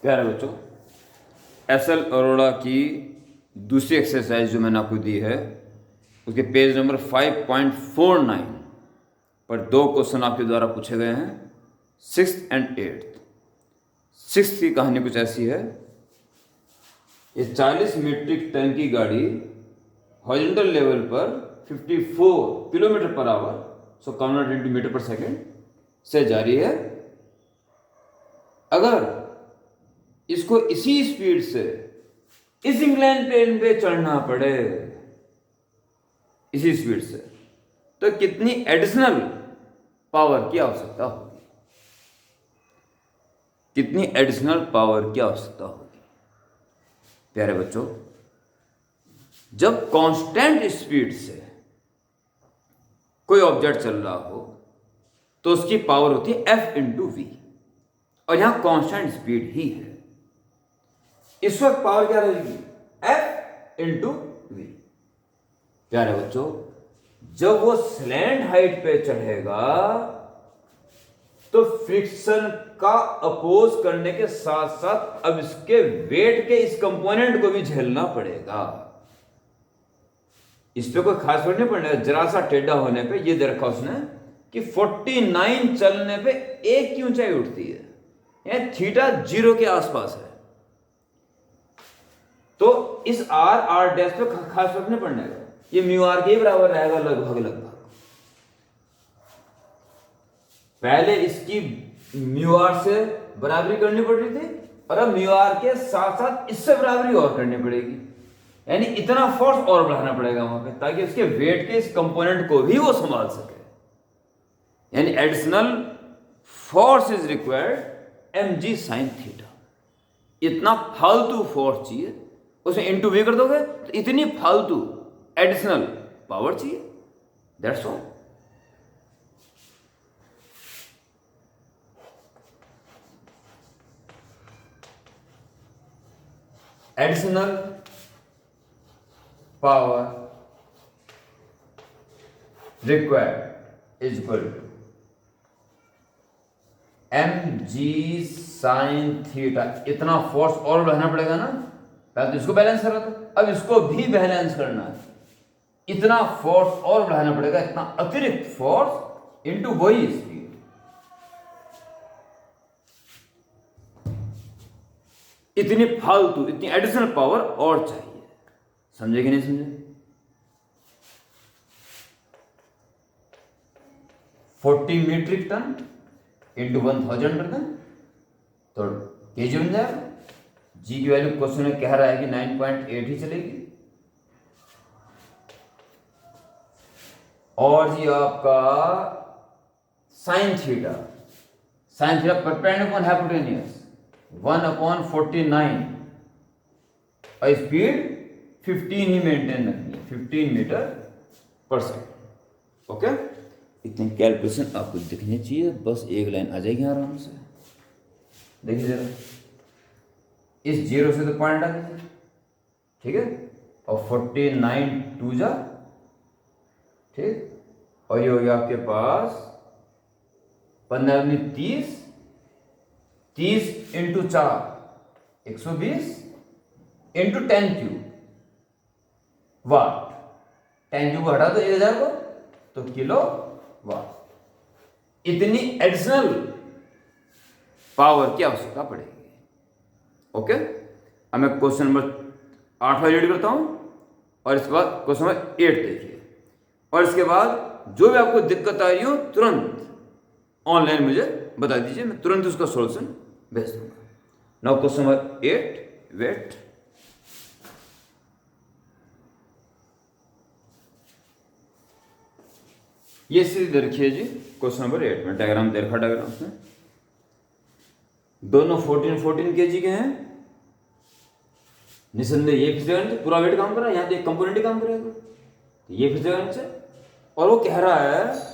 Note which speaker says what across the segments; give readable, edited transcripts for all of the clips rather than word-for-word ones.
Speaker 1: प्यारे बच्चों, एस.एल. अरोड़ा की दूसरी एक्सरसाइज जो मैंने आपको दी है उसके पेज नंबर 5.49 पर दो क्वेश्चन आपके द्वारा पूछे गए हैं, 6th एंड 8th। 6th की कहानी कुछ ऐसी है। ये 40 मीट्रिक टन की गाड़ी हॉरिजॉन्टल लेवल पर 54 kilometre per hour, so convert into metre per second से जा रही है। अगर इसको इसी स्पीड से इस इंक्लाइन प्लेन पे चढ़ना पड़े, इसी स्पीड से, तो कितनी एडिशनल पावर की आवश्यकता होगी? कितनी एडिशनल पावर की आवश्यकता होगी? प्यारे बच्चों, जब कांस्टेंट स्पीड से कोई ऑब्जेक्ट चल रहा हो तो उसकी पावर होती है F इंटू वी, और यहां कांस्टेंट स्पीड ही है। इस वक्त पावर क्या रहेगी? F into V. प्यारे बच्चों, जब वो स्लैंट हाइट पे चढ़ेगा तो फ्रिक्शन का अपोज करने के साथ साथ अब इसके वेट के इस कंपोनेंट को भी झेलना पड़ेगा। इस पे कोई खास फर्क नहीं पड़ेगा। जरा सा टेढ़ा होने पे, ये दे रखा उसने कि 49 चलने पे एक की ऊंचाई उठती है, यानी थीटा 0 के आसपास है। तो इस आर डैश पे खास फर्क नहीं पड़ने का, ये म्यू आर के बराबर रहेगा लगभग। पहले इसकी म्यू आर से बराबरी करनी पड़ रही थी, और अब म्यू आर के साथ साथ इससे बराबरी और करनी पड़ेगी, यानी इतना फोर्स और बढ़ाना पड़ेगा वहां पे, ताकि उसके वेट के इस कंपोनेंट को भी वो संभाल सके। यानी additional force is required mg sin theta. इतना फालतू फोर्स चाहिए, उसे इंटू वी कर दोगे तो इतनी फालतू एडिशनल पावर चाहिए। That's all. Additional power required is equal to mg sin theta. इतना फोर्स और बढ़ाना पड़ेगा ना, पहले तो इसको बैलेंस कर रहा था, अब इसको भी बैलेंस करना है। इतना फोर्स और बढ़ाना पड़ेगा, इतना अतिरिक्त फोर्स इनटू वही स्पीड। इतनी फालतू, इतनी एडिशनल पावर और चाहिए। समझे कि नहीं समझे? 40 मीट्रिक टन इंटू 1000 कर दें तो केजी बन जाएगा। जी की वैल्यू क्वेश्चन में कह रहा है कि 9.8 ही चलेगी। और जी आपका साइन थीटा परपेंडिकुलर हाइपोटेन्यूस 1/49, और स्पीड 15 ही मेंटेन रखनी है, 15 मीटर पर सेकेंड। ओके, इतने कैलकुलेशन आपको दिखनी चाहिए, बस एक लाइन आ जाएगी आराम से। देखिए जरा, इस 0 से तो पॉइंट आ दीजिए, ठीक है, और 49 2 जा, ठीक, और ये हो गया आपके पास 15 30, 30 इंटू 4 120 इंटू 10 क्यूब वाट। 10 क्यूब हटा दो 1000 को तो किलो वाट। इतनी एडिशनल पावर की आवश्यकता पड़ेगी। ओके, अब मैं क्वेश्चन नंबर 8 रीड करता हूं, और इसके बाद क्वेश्चन नंबर 8 देखिए, और इसके बाद जो भी आपको दिक्कत आ रही हो तुरंत ऑनलाइन मुझे बता दीजिए, मैं तुरंत उसका सॉल्यूशन भेज दूंगा। Now question number 8, wait. ये सीधे देखिए जी, क्वेश्चन नंबर 8 में डायग्राम दे रखा, डायग्राम में दोनों 14 केजी के हैं। निसंदेह ये फिर जगह पूरा वेट काम कर रहा है, यहां तो एक कंपोनेंट ही काम करेगा, तो ये फिर जगह से, और वो कह रहा है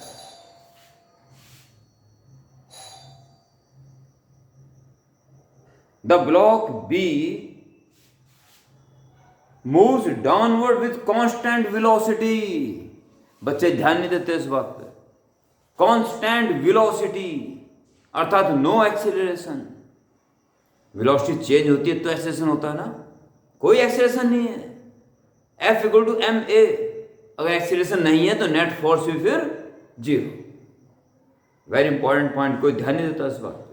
Speaker 1: the block B moves downward with constant velocity. बच्चे ध्यान नहीं देते इस बात पे। कांस्टेंट वेलोसिटी अर्थात नो एक्सीलरेशन। वेलोसिटी चेंज होती है तो एक्सेलरेशन होता है ना, कोई एक्सेलरेशन नहीं है। F equal to M A, अगर एक्सेलरेशन नहीं है तो नेट फोर्स भी फिर जीरो। वेरी इंपॉर्टेंट पॉइंट, कोई ध्यान नहीं देता इस बात पे।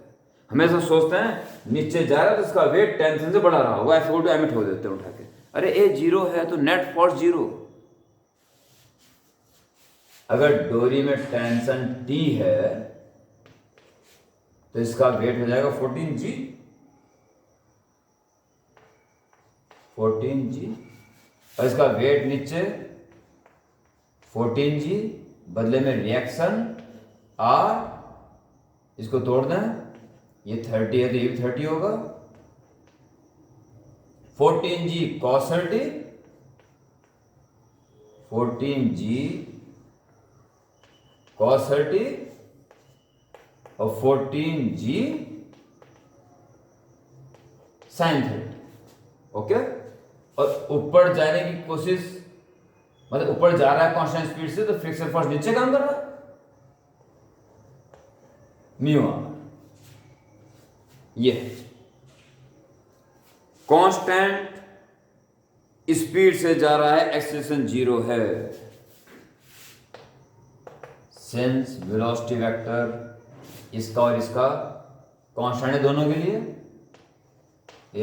Speaker 1: हमेशा सोचते हैं नीचे जा रहा है तो इसका वेट टेंशन से बढ़ा रहा होगा, F equal to M A ठोक देते हैं उठा के। अरे ए जीरो है तो नेट फोर्स जीरो। अगर डोरी में टेंशन T है तो इसका वेट हो जाएगा 14G, 14G, और इसका वेट नीचे 14G, बदले में रिएक्शन R, इसको तोड़ दें, ये 30 है तो ये भी 30 होगा। 14G cos 30, 14G cos 30 और 14G sin 30, ओके। और ऊपर जाने की कोशिश, मतलब ऊपर जा रहा है कांस्टेंट स्पीड से, तो फ्रिक्शन फोर्स नीचे काम कर रहा है, म्यू आर। ये कांस्टेंट स्पीड से जा रहा है, एक्सेलरेशन जीरो है। सिंस वेलोसिटी वेक्टर इसका और इसका कांस्टेंट है दोनों के लिए,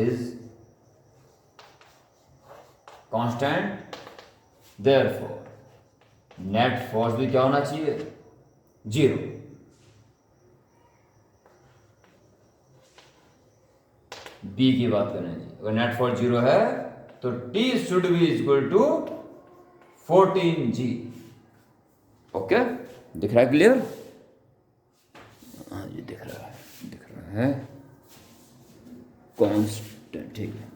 Speaker 1: is constant, therefore net force भी क्या होना चाहिए, जीरो। बी की बात करें जी, अगर नेट फोर्स जीरो है तो T should be equal to 14G, okay. दिख रहा है क्लियर? हाँ जी दिख रहा है कांस्टेंट, ठीक है,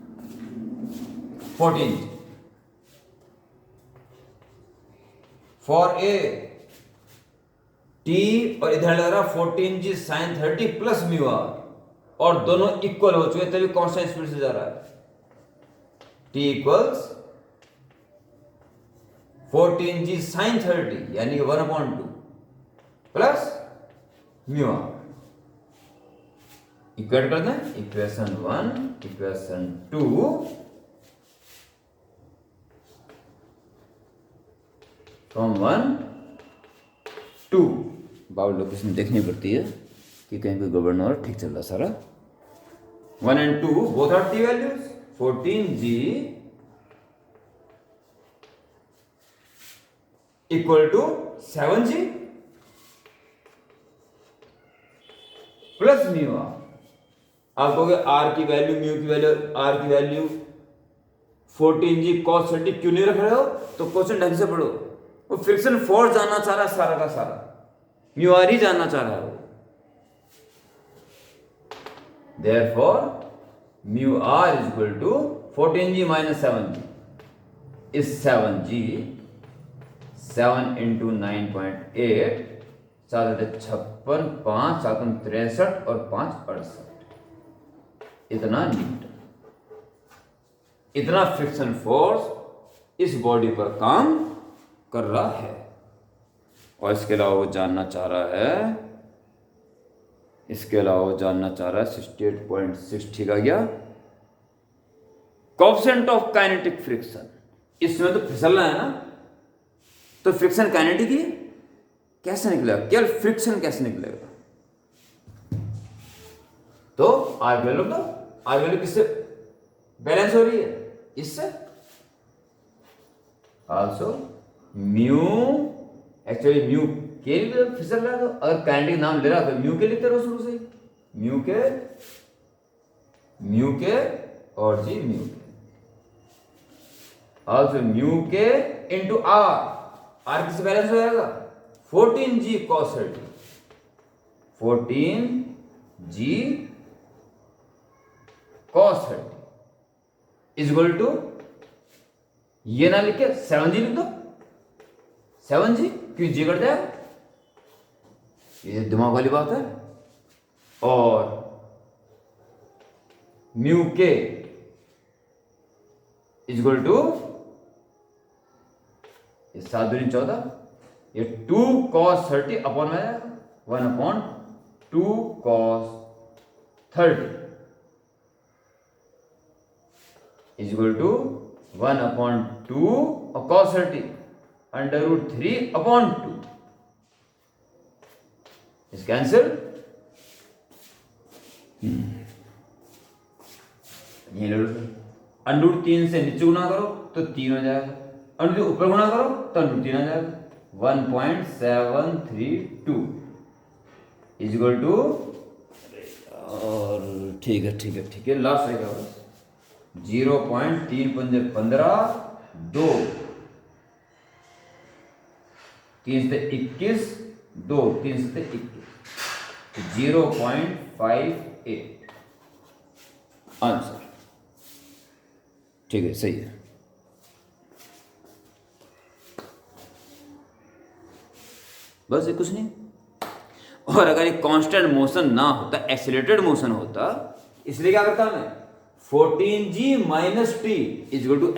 Speaker 1: 14G फॉर ए T, और इधर लग रहा 14G sin 30 plus mu are, और दोनों इक्वल हो चुके तभी कांस्टेंट स्पीड से जा रहा है। T इक्वल्स 14G sin 30 यानी कि 1/2 प्लस म्यू आर। इक्वेट कर दें, equation 1 equation 2 from 1 2, bowl location देखनी पड़ती है कि कहीं कोई गड़बड़ ना हो, ठीक चल रहा सारा। 1 and 2 both are T values, 14G equal to 7G plus mu R. आप कहोगे आर की वैल्यू, म्यू की वैल्यू, आर की वैल्यू 14G cos 30 क्यों नहीं रख रहे हो? तो क्वेश्चन ढंग से पढ़ो। वो फ्रिक्शन फोर्स जानना चाह रहा है सारा का सारा, म्यू आर ही जानना चाह रहा है वो। Therefore, mu r is equal to 14G minus 7G is 7G, 7 into 9.8, 7 56, 5 7 63 और 5 68, इतना न्यूटन, इतना फ्रिक्शन फोर्स इस बॉडी पर काम कर रहा है। और इसके अलावा वो जानना चाह रहा है, इसके अलावा वो जानना चाह रहा है 68.6, ठीक आ गया, कोएफिशिएंट ऑफ काइनेटिक फ्रिक्शन। इसमें तो फिसलना है ना, तो फ्रिक्शन काइनेटिक ही कैसे निकलेगा, केवल फ्रिक्शन कैसे निकलेगा? तो आर वैल्यू, तो आर वैल्यू किससे बैलेंस हो रही है, इससे। आल्सो म्यू, एक्चुअली म्यू के लिए फिसल रहा है, तो अगर काइनेटिक नाम ले रहा है तो म्यू के लिखते रहो शुरू से ही, म्यू के और जी म्यू के। आल्सो म्यू के इंटू आर किससे बैलेंस हो जाएगा, 14G cos 30, 14G cos 30 is equal to, ये ना लिख के 7G लिख दो, 7G क्यों जी कट जाएगा, ये दिमाग वाली बात है। और म्यू के इज इक्वल टू, ये 7 दूनी 14, ये 2 cos 30 अपॉन में 1/2 cos 30 इज इक्वल टू 1/2 और cos 30 √3/2 इज कैंसिल। ये लो √3 से नीचे गुना करो तो 3 हो जाएगा, √3 ऊपर गुना करो तो √3 आ जाएगा। 1.732 इज इक्वल टू, और ठीक है लास्ट रहेगा बस 0.3 पंजे 15, 2 3 से 21, 2 3 से 21, 0.58 आंसर। ठीक है, सही है। बस ये कुछ नहीं। और अगर ये कांस्टेंट मोशन ना होता, एक्सीलरेटेड मोशन होता, इसलिए क्या करता मैं 14g - t is equal to ma